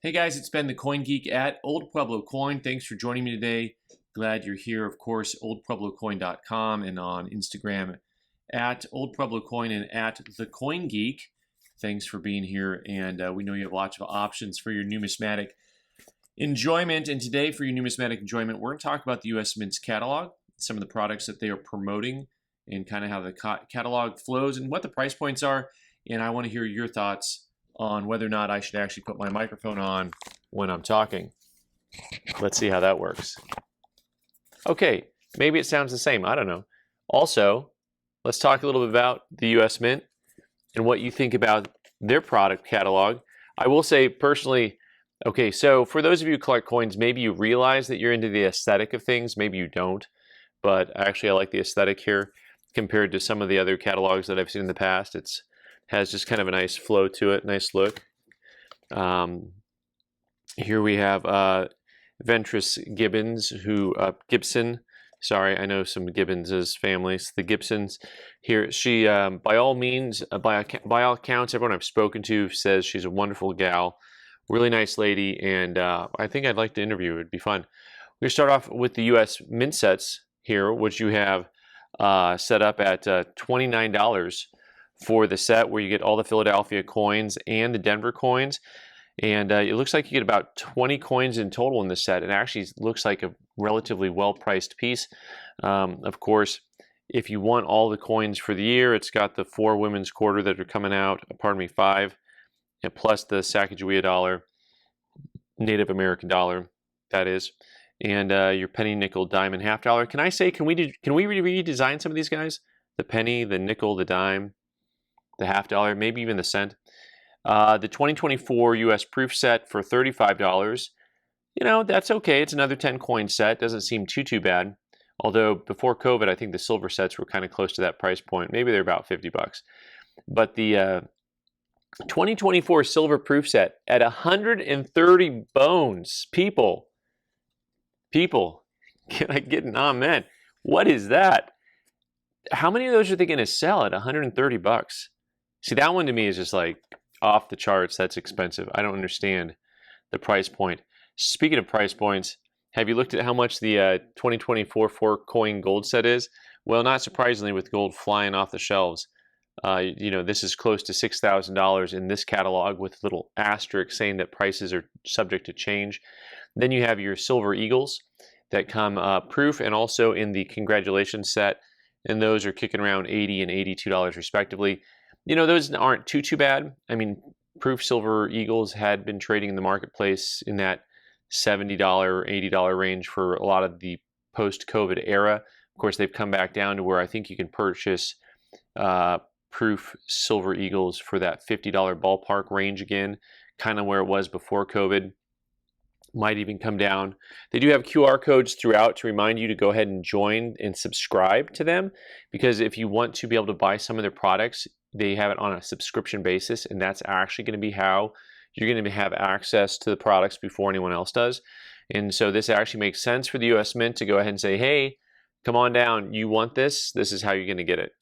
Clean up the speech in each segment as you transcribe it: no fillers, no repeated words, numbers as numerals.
Hey guys, it's Ben the Coin Geek at Old Pueblo Coin. Thanks for joining me today. Glad you're here. Of course, oldpueblocoin.com and on Instagram at Old Pueblo Coin and at the Coin Geek. Thanks for being here, and we know you have lots of options for your numismatic enjoyment. And today, for your numismatic enjoyment, we're going to talk about the U.S. Mint's catalog, some of the products that they are promoting, and kind of how the catalog flows and what the price points are. And I want to hear your thoughts on whether or not I should actually put my microphone on when I'm talking. Let's see how that works. Okay, maybe it sounds the same. I don't know. Also, let's talk a little bit about the U.S. Mint and what you think about their product catalog. I will say personally, okay, so for those of you who collect coins, maybe you realize that you're into the aesthetic of things. Maybe you don't, but actually I like the aesthetic here compared to some of the other catalogs that I've seen in the past. It's has just kind of a nice flow to it, nice look. Here we have Ventress Gibson. Sorry, I know some Gibbons' families. The Gibsons here. She, by all means, by all accounts, everyone I've spoken to says she's a wonderful gal, really nice lady, and I think I'd like to interview her. It'd be fun. We're gonna start off with the U.S. Mint sets here, which you have set up at $29 for the set, where you get all the Philadelphia coins and the Denver coins. And it looks like you get about 20 coins in total in the set. It actually looks like a relatively well-priced piece. Of course, if you want all the coins for the year, it's got the 4 women's quarter that are coming out, pardon me, 5, and plus the Sacagawea dollar, Native American dollar, that is, and your penny, nickel, dime, and half dollar. Can I say, can we redesign some of these guys? The penny, the nickel, the dime, the half dollar, maybe even the cent. The 2024 US proof set for $35. You know, that's okay. It's another 10 coin set. Doesn't seem too bad. Although before COVID, I think the silver sets were kind of close to that price point. Maybe they're about 50 bucks. But the 2024 silver proof set at 130 bones. People, can I get an amen? What is that? How many of those are they going to sell at 130 bucks? See, that one to me is just like off the charts. That's expensive. I don't understand the price point. Speaking of price points, have you looked at how much the 2024 4-coin gold set is? Well, not surprisingly, with gold flying off the shelves, you know, this is close to $6,000 in this catalog with a little asterisk saying that prices are subject to change. Then you have your silver eagles that come proof and also in the congratulations set, and those are kicking around $80 and $82 respectively. You know, those aren't too bad. I mean, proof silver eagles had been trading in the marketplace in that $70, $80 range for a lot of the post-COVID era. Of course, they've come back down to where I think you can purchase proof silver eagles for that $50 ballpark range again, kind of where it was before COVID. Might even come down. They do have QR codes throughout to remind you to go ahead and join and subscribe to them, because if you want to be able to buy some of their products, they have it on a subscription basis, and that's actually going to be how you're going to have access to the products before anyone else does. And so this actually makes sense for the U.S. Mint to go ahead and say, hey, come on down, you want this, this is how you're going to get it.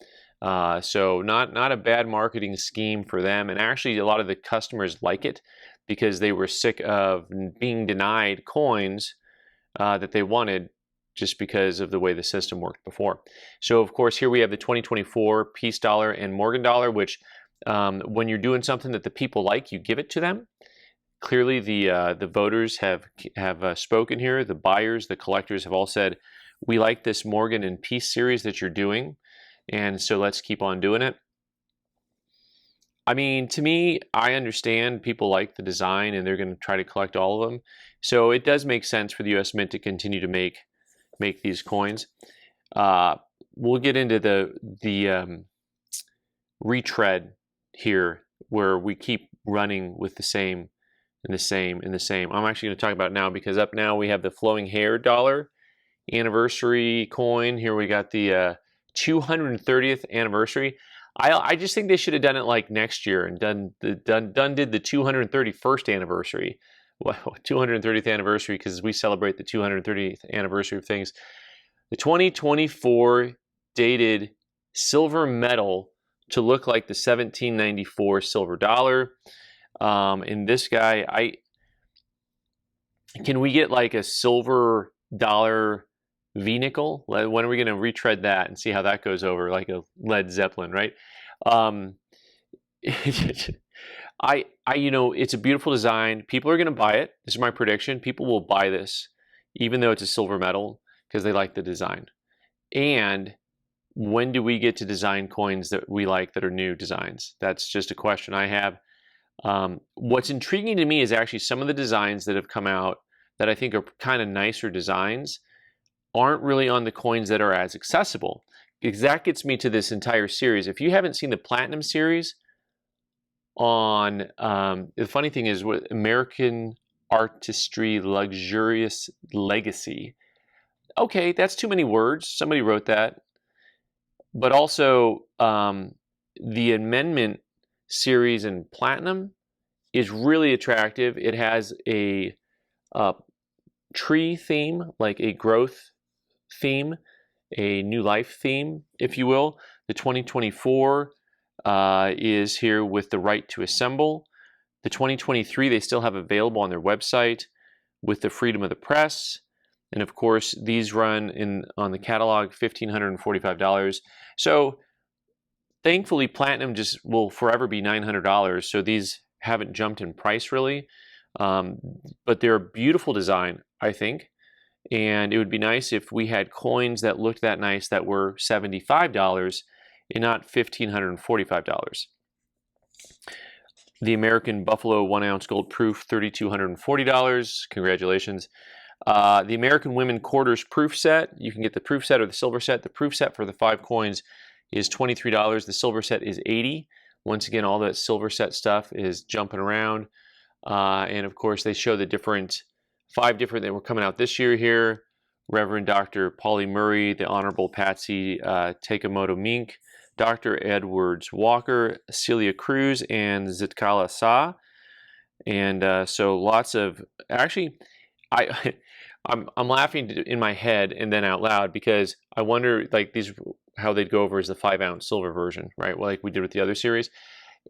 So not a bad marketing scheme for them, and actually a lot of the customers like it because they were sick of being denied coins that they wanted just because of the way the system worked before. So of course here we have the 2024 Peace Dollar and Morgan Dollar, which when you're doing something that the people like, you give it to them. Clearly the voters have spoken here. The buyers, the collectors have all said, we like this Morgan and Peace series that you're doing, and so let's keep on doing it. I mean, to me, I understand people like the design and they're going to try to collect all of them. So it does make sense for the U.S. Mint to continue to make these coins. We'll get into the retread here, where we keep running with the same and the same and the same. I'm actually going to talk about it now, because up now we have the flowing hair dollar anniversary coin. Here we got the 230th anniversary. I just think they should have done it like next year and did the 231st anniversary. Well, 230th anniversary, because we celebrate the 230th anniversary of things. The 2024 dated silver medal to look like the 1794 silver dollar. And this guy, Can we get like a silver dollar V-nickel? When are we going to retread that and see how that goes over, like a Led Zeppelin, right? Um, it's a beautiful design. People are going to buy it. This is my prediction. People will buy this, even though it's a silver metal, because they like the design. And when do we get to design coins that we like that are new designs? That's just a question I have. What's intriguing to me is actually some of the designs that have come out that I think are kind of nicer designs aren't really on the coins that are as accessible. Because that gets me to this entire series. If you haven't seen the Platinum series on, the funny thing is with American Artistry Luxurious Legacy. Okay, that's too many words. Somebody wrote that. But also, the Amendment series in Platinum is really attractive. It has a tree theme, like a growth theme, a new life theme, if you will. The 2024 is here with the right to assemble. The 2023 they still have available on their website with the freedom of the press. And of course, these run on the catalog $1,545. So thankfully, Platinum just will forever be $900. So these haven't jumped in price really. But they're a beautiful design, I think. And it would be nice if we had coins that looked that nice that were $75 and not $1,545. The American Buffalo 1 ounce gold proof, $3,240. Congratulations. The American Women Quarters proof set. You can get the proof set or the silver set. The proof set for the 5 coins is $23. The silver set is $80. Once again, all that silver set stuff is jumping around. And of course, they show the 5 different that were coming out this year here. Reverend Dr. Polly Murray, the Honorable Patsy Takemoto Mink, Dr. Edwards Walker, Celia Cruz, and Zitkala Sa. And so lots of, actually, I'm laughing in my head and then out loud because I wonder like these how they'd go over as the 5 ounce silver version, right? Well, like we did with the other series.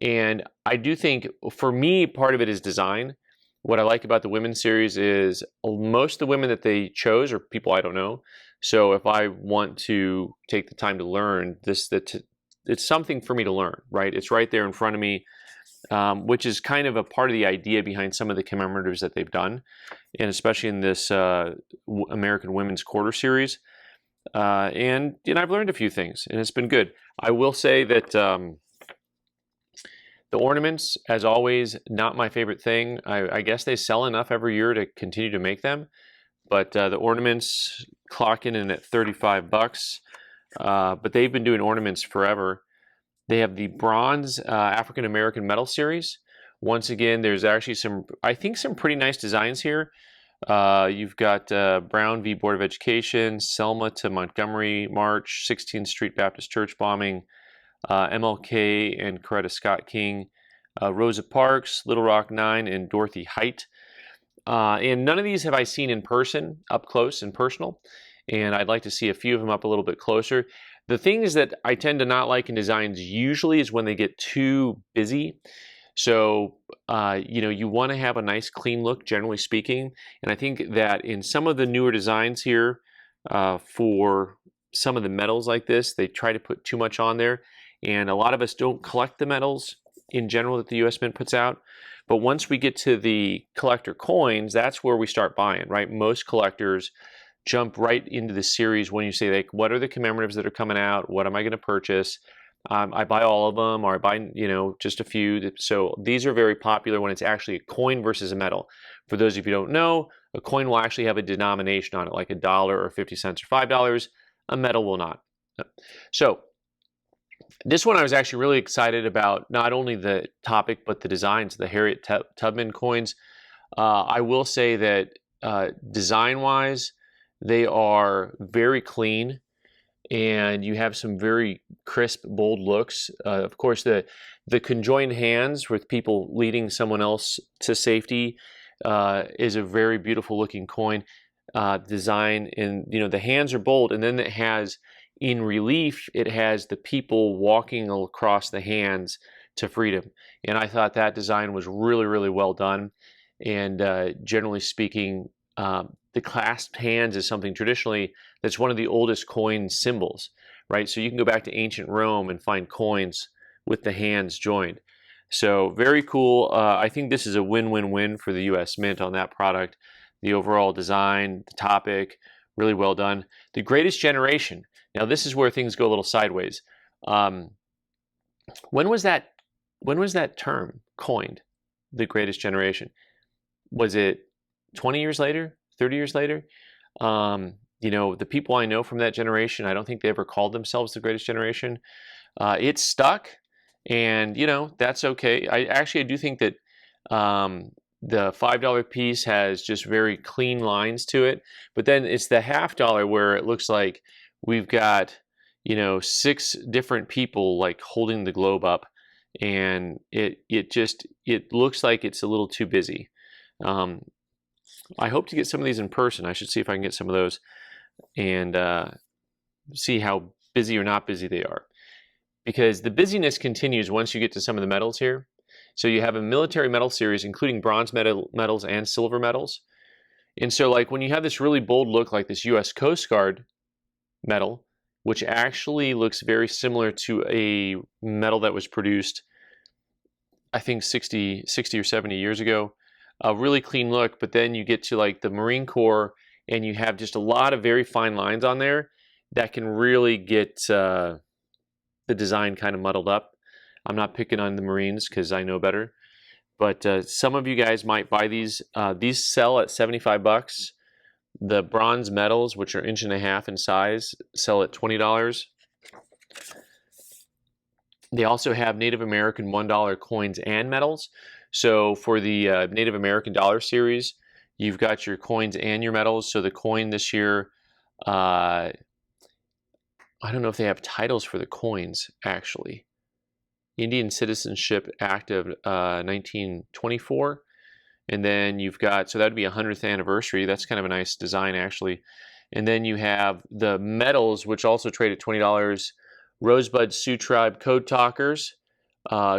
And I do think for me, part of it is design. What I like about the women's series is most of the women that they chose are people I don't know. So if I want to take the time to learn this, it's something for me to learn, right? It's right there in front of me, which is kind of a part of the idea behind some of the commemoratives that they've done, and especially in this American Women's Quarter series. And I've learned a few things, and it's been good. I will say that the ornaments, as always, not my favorite thing. I guess they sell enough every year to continue to make them, but the ornaments clocking in at $35. But they've been doing ornaments forever. They have the bronze African American Medal series. Once again, there's actually some pretty nice designs here. You've got Brown v. Board of Education, Selma to Montgomery March, 16th Street Baptist Church bombing, MLK and Coretta Scott King, Rosa Parks, Little Rock 9, and Dorothy Height. And none of these have I seen in person, up close and personal, and I'd like to see a few of them up a little bit closer. The things that I tend to not like in designs usually is when they get too busy. So, you want to have a nice clean look, generally speaking. And I think that in some of the newer designs here, for some of the medals like this, they try to put too much on there. And a lot of us don't collect the medals in general that the US Mint puts out. But once we get to the collector coins, that's where we start buying, right? Most collectors jump right into the series when you say, like, what are the commemoratives that are coming out? What am I going to purchase? I buy all of them, or I buy, just a few. So these are very popular when it's actually a coin versus a medal. For those of you who don't know, a coin will actually have a denomination on it, like $1 or 50 cents or $5. A medal will not. So this one I was actually really excited about, not only the topic, but the designs, the Harriet Tubman coins. I will say that design-wise, they are very clean, and you have some very crisp, bold looks. Of course, the conjoined hands with people leading someone else to safety is a very beautiful looking coin design. And the hands are bold, and then it has, in relief, it has the people walking across the hands to freedom. And I thought that design was really, really well done. And generally speaking, the clasped hands is something traditionally that's one of the oldest coin symbols, right? So you can go back to ancient Rome and find coins with the hands joined. So very cool. I think this is a win-win-win for the U.S. Mint on that product. The overall design, the topic, really well done. The greatest generation. Now this is where things go a little sideways. When was that term coined? The greatest generation. Was it 20 years later? 30 years later? The people I know from that generation, I don't think they ever called themselves the greatest generation. It stuck, and that's okay. I do think that the $5 piece has just very clean lines to it, but then it's the $half where it looks like we've got 6 different people like holding the globe up, and it looks like it's a little too busy. I hope to get some of these in person. I should see if I can get some of those and see how busy or not busy they are, because the busyness continues once you get to some of the medals here. So you have a military medal series, including bronze medals and silver medals. And so like when you have this really bold look like this U.S. Coast Guard medal, which actually looks very similar to a medal that was produced, I think 60 or 70 years ago. A really clean look, but then you get to like the Marine Corps and you have just a lot of very fine lines on there that can really get the design kind of muddled up. I'm not picking on the Marines because I know better, but some of you guys might buy these. These sell at 75 bucks. The bronze medals, which are 1.5 inches in size, sell at $20. They also have Native American $1 coins and medals. So for the Native American dollar series, you've got your coins and your medals. So the coin this year, I don't know if they have titles for the coins, actually. Indian Citizenship Act of 1924. And then you've got, so that would be 100th anniversary. That's kind of a nice design, actually. And then you have the medals, which also trade at $20. Rosebud Sioux Tribe Code Talkers.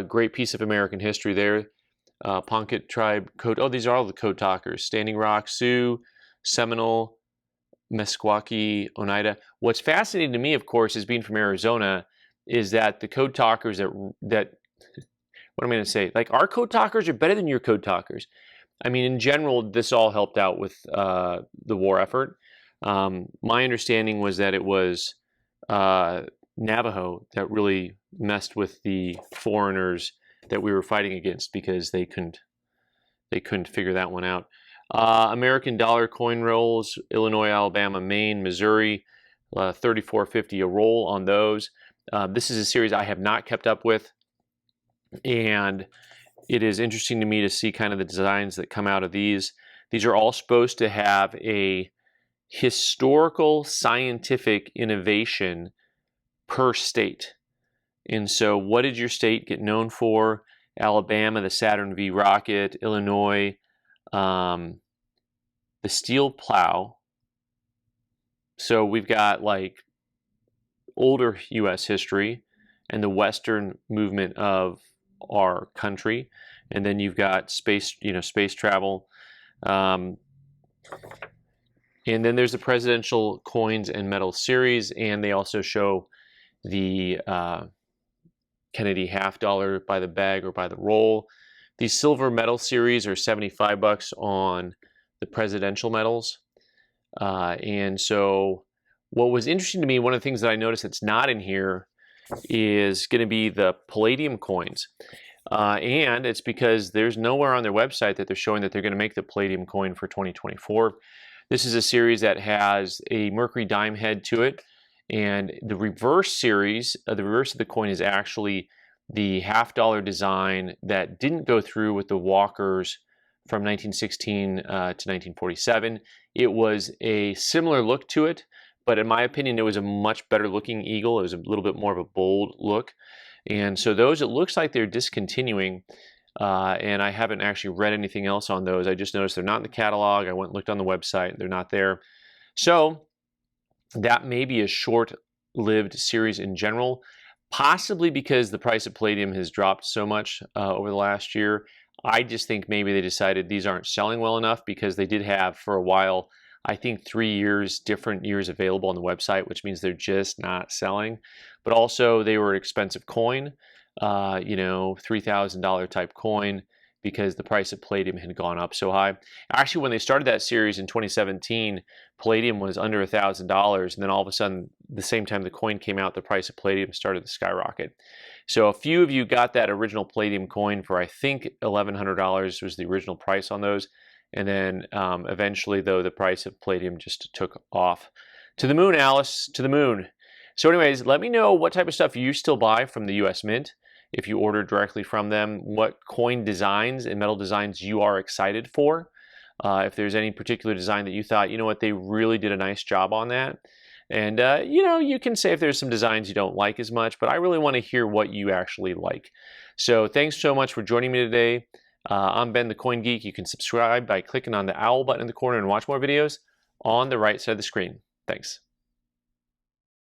Great piece of American history there. Ponket Tribe Code. Oh, these are all the Code Talkers. Standing Rock, Sioux, Seminole, Meskwaki, Oneida. What's fascinating to me, of course, is being from Arizona, is that the Code Talkers that what am I going to say? Like, our Code Talkers are better than your Code Talkers. I mean, in general, this all helped out with the war effort. My understanding was that it was Navajo that really messed with the foreigners that we were fighting against, because they couldn't figure that one out. American dollar coin rolls, Illinois, Alabama, Maine, Missouri, $34.50 a roll on those. This is a series I have not kept up with, and it is interesting to me to see kind of the designs that come out of these. These are all supposed to have a historical scientific innovation per state. And so what did your state get known for? Alabama, the Saturn V rocket. Illinois, the steel plow. So we've got like older U.S. history and the Western movement of our country. And then you've got space, space travel. And then there's the presidential coins and medals series, and they also show the Kennedy $half by the bag or by the roll. These silver medal series are 75 bucks on the presidential medals. And so what was interesting to me, one of the things that I noticed that's not in here is going to be the palladium coins. And it's because there's nowhere on their website that they're showing that they're going to make the palladium coin for 2024. This is a series that has a mercury dime head to it. And the reverse series, the reverse of the coin is actually the $half design that didn't go through with the walkers from 1916 to 1947. It was a similar look to it, but in my opinion, it was a much better looking eagle. It was a little bit more of a bold look. And so those, it looks like they're discontinuing, and I haven't actually read anything else on those. I just noticed they're not in the catalog. I went and looked on the website. They're not there. So that may be a short-lived series in general, possibly because the price of palladium has dropped so much over the last year. I just think maybe they decided these aren't selling well enough, because they did have for a while, I think 3 years, different years available on the website, which means they're just not selling. But also they were an expensive coin, you know, $3,000 type coin, because the price of palladium had gone up so high. Actually, when they started that series in 2017, palladium was under $1,000, and then all of a sudden, the same time the coin came out, the price of palladium started to skyrocket. So a few of you got that original palladium coin for, I think, $1,100 was the original price on those. And then eventually, though, the price of palladium just took off. To the moon, Alice, to the moon. So anyways, let me know what type of stuff you still buy from the US Mint, if you order directly from them, what coin designs and metal designs you are excited for. If there's any particular design that you thought, you know what, they really did a nice job on that. And, you know, you can say if there's some designs you don't like as much, but I really want to hear what you actually like. So thanks so much for joining me today. I'm Ben the Coin Geek. You can subscribe by clicking on the owl button in the corner and watch more videos on the right side of the screen. Thanks.